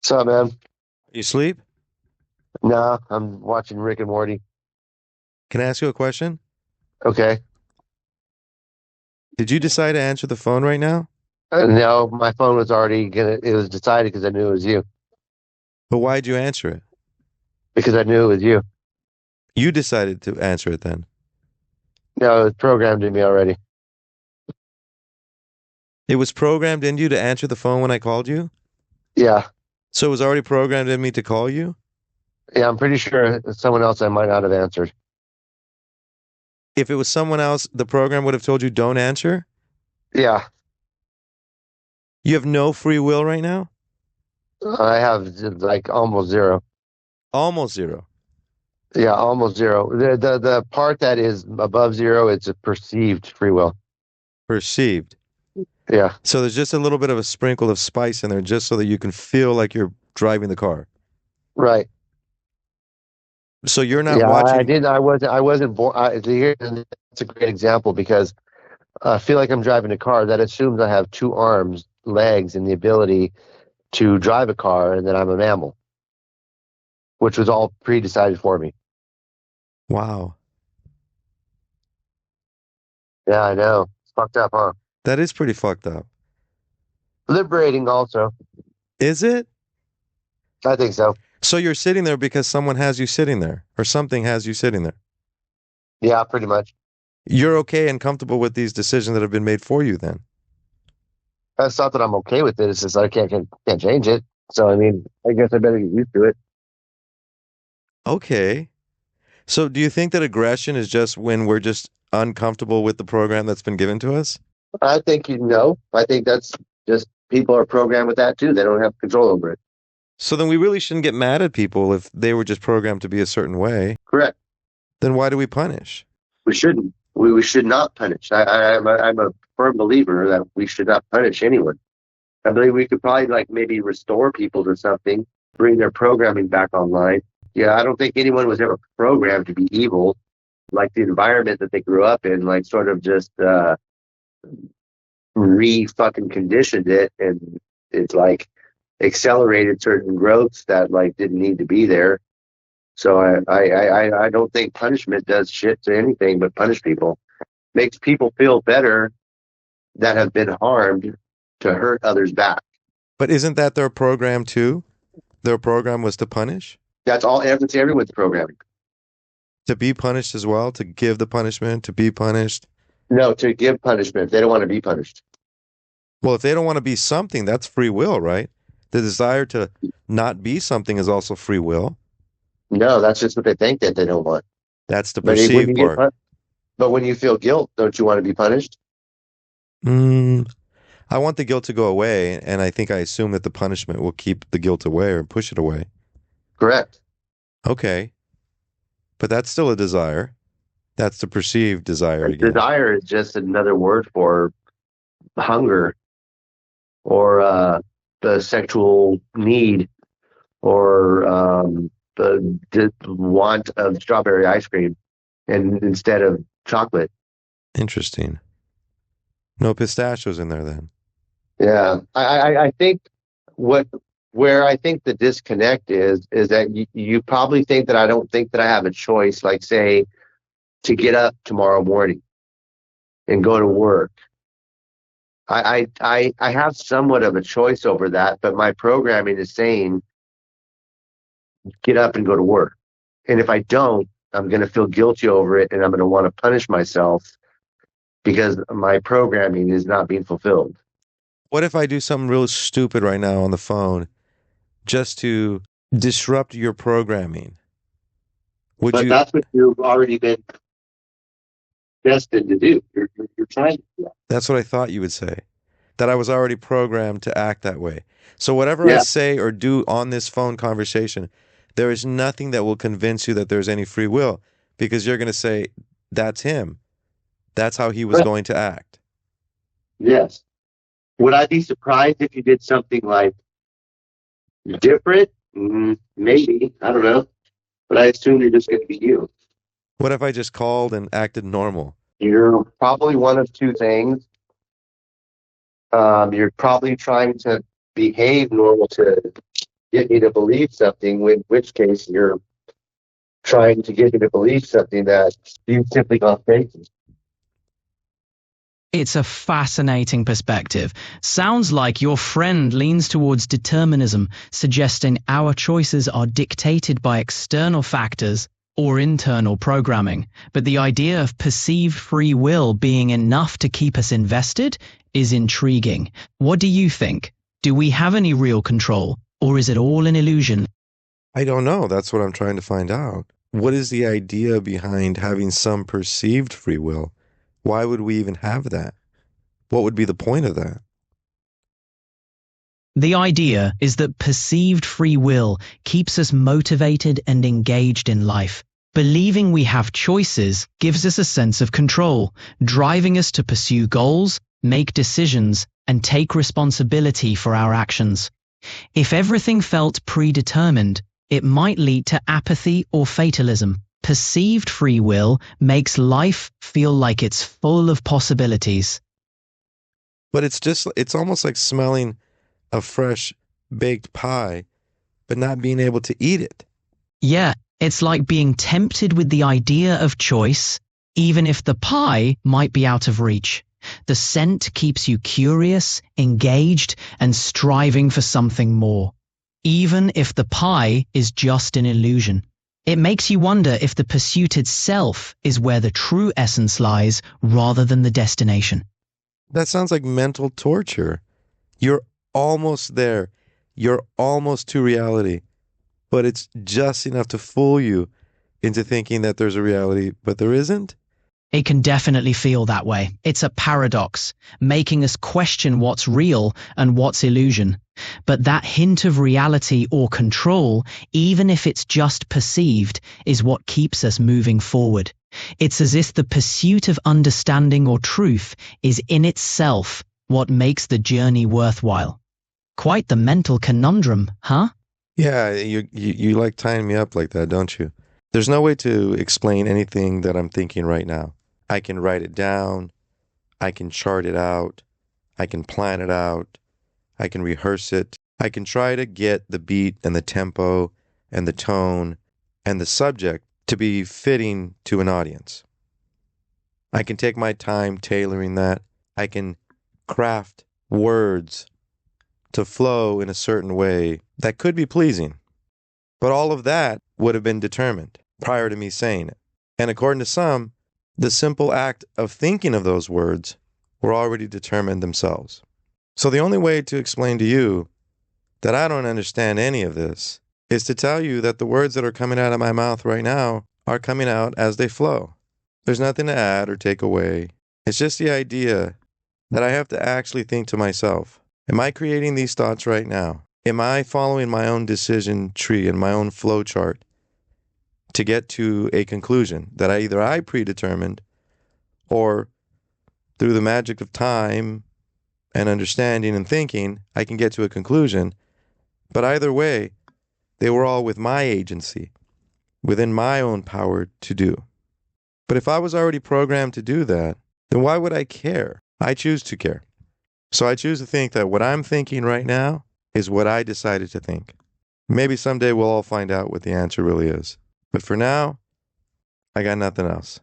What's up, man? You sleep? Nah, I'm watching Rick and Morty. Can I ask you a question? Okay. Did you decide to answer the phone right now? No, my phone was already it was decided because I knew it was you. But why'd you answer it? Because I knew it was you. You decided to answer it then. No, it was programmed in me already. It was programmed in you to answer the phone when I called you? Yeah. So it was already programmed in me to call you? Yeah, I'm pretty sure it's someone else I might not have answered. If it was someone else, the program would have told you don't answer? Yeah. You have no free will right now? I have like almost zero. Almost zero. Yeah, almost zero. The part that is above zero, it's a perceived free will. Perceived. Yeah. So there's just a little bit of a sprinkle of spice in there just so that you can feel like you're driving the car. Right. So you're not Yeah, I watching. didn't I wasn't born that's a great example because I feel like I'm driving a car. That assumes I have two arms, legs, and the ability to drive a car, and that I'm a mammal, which was all pre-decided for me. Wow. Yeah, I know. It's fucked up, huh? That is pretty fucked up. Liberating, also. Is it? I think so. So you're sitting there because someone has you sitting there, or something has you sitting there. Yeah, pretty much. You're okay and comfortable with these decisions that have been made for you then. That's not that I'm okay with it. It's just I can't change it. So I mean, I guess I better get used to it. Okay. So do you think that aggression is just when we're just uncomfortable with the program that's been given to us? I think you know. I think that's just people are programmed with that too. They don't have control over it. So then we really shouldn't get mad at people if they were just programmed to be a certain way. Correct. Then why do we punish? We shouldn't. We should not punish. I'm a firm believer that we should not punish anyone. I believe we could probably like maybe restore people to something, bring their programming back online. Yeah, I don't think anyone was ever programmed to be evil. Like the environment that they grew up in, like sort of just re fucking conditioned it, and it's like accelerated certain growths that like didn't need to be there. So I don't think punishment does shit to anything but punish people. Makes people feel better that have been harmed to hurt others back. But isn't that their program too? Their program was to punish? That's all. That's everyone's programming. To be punished as well? To give the punishment? To be punished? No, to give punishment. They don't want to be punished. Well, if they don't want to be something, that's free will, right? The desire to not be something is also free will. No, that's just what they think that they don't want. That's the But when you perceived get, part. but when you feel guilt, don't you want to be punished? Mm, I want the guilt to go away, and I think I assume that the punishment will keep the guilt away or push it away. Correct. Okay, but that's still a desire. That's the perceived desire again. Desire is just another word for hunger or the sexual need or the want of strawberry ice cream and instead of chocolate. Interesting. No pistachios in there then. Yeah, I think what where I think the disconnect is that you probably think that I don't think that I have a choice, like say to get up tomorrow morning and go to work. I have somewhat of a choice over that, but my programming is saying get up and go to work. And if I don't, I'm going to feel guilty over it and I'm going to want to punish myself because my programming is not being fulfilled. What if I do something real stupid right now on the phone just to disrupt your programming? Would But you? that's what you've already been destined to do. You're trying to do that. That's what I thought you would say. That I was already programmed to act that way. So whatever I Yeah. say or do on this phone conversation, there is nothing that will convince you that there's any free will because you're going to say, that's him. That's how he was But going to act. yes. Would I be surprised if you did something like different? Maybe. I don't know. But I assume you're just going to be you. What if I just called and acted normal? You're probably one of two things. You're probably trying to behave normal to get me to believe something, in which case you're trying to get me to believe something that you simply got thinking. It's a fascinating perspective. Sounds like your friend leans towards determinism, suggesting our choices are dictated by external factors or internal programming. But the idea of perceived free will being enough to keep us invested is intriguing. What do you think? Do we have any real control, or is it all an illusion? I don't know. That's what I'm trying to find out. What is the idea behind having some perceived free will? Why would we even have that? What would be the point of that? The idea is that perceived free will keeps us motivated and engaged in life. Believing we have choices gives us a sense of control, driving us to pursue goals, make decisions, and take responsibility for our actions. If everything felt predetermined, it might lead to apathy or fatalism. Perceived free will makes life feel like it's full of possibilities. But it's almost like smelling a fresh baked pie, but not being able to eat it. Yeah, it's like being tempted with the idea of choice, even if the pie might be out of reach. The scent keeps you curious, engaged, and striving for something more, even if the pie is just an illusion. It makes you wonder if the pursuit itself is where the true essence lies rather than the destination. That sounds like mental torture. You're almost there. You're almost to reality, but it's just enough to fool you into thinking that there's a reality, but there isn't. It can definitely feel that way. It's a paradox, making us question what's real and what's illusion. But that hint of reality or control, even if it's just perceived, is what keeps us moving forward. It's as if the pursuit of understanding or truth is in itself what makes the journey worthwhile. Quite the mental conundrum, huh? Yeah, you like tying me up like that, don't you? There's no way to explain anything that I'm thinking right now. I can write it down. I can chart it out. I can plan it out. I can rehearse it. I can try to get the beat and the tempo and the tone and the subject to be fitting to an audience. I can take my time tailoring that. I can craft words to flow in a certain way that could be pleasing. But all of that would have been determined prior to me saying it. And according to some, the simple act of thinking of those words were already determined themselves. So the only way to explain to you that I don't understand any of this is to tell you that the words that are coming out of my mouth right now are coming out as they flow. There's nothing to add or take away. It's just the idea that I have to actually think to myself, am I creating these thoughts right now? Am I following my own decision tree and my own flow chart to get to a conclusion that either I predetermined or through the magic of time and understanding and thinking, I can get to a conclusion. But either way, they were all with my agency, within my own power to do. But if I was already programmed to do that, then why would I care? I choose to care. So I choose to think that what I'm thinking right now is what I decided to think. Maybe someday we'll all find out what the answer really is. But for now, I got nothing else.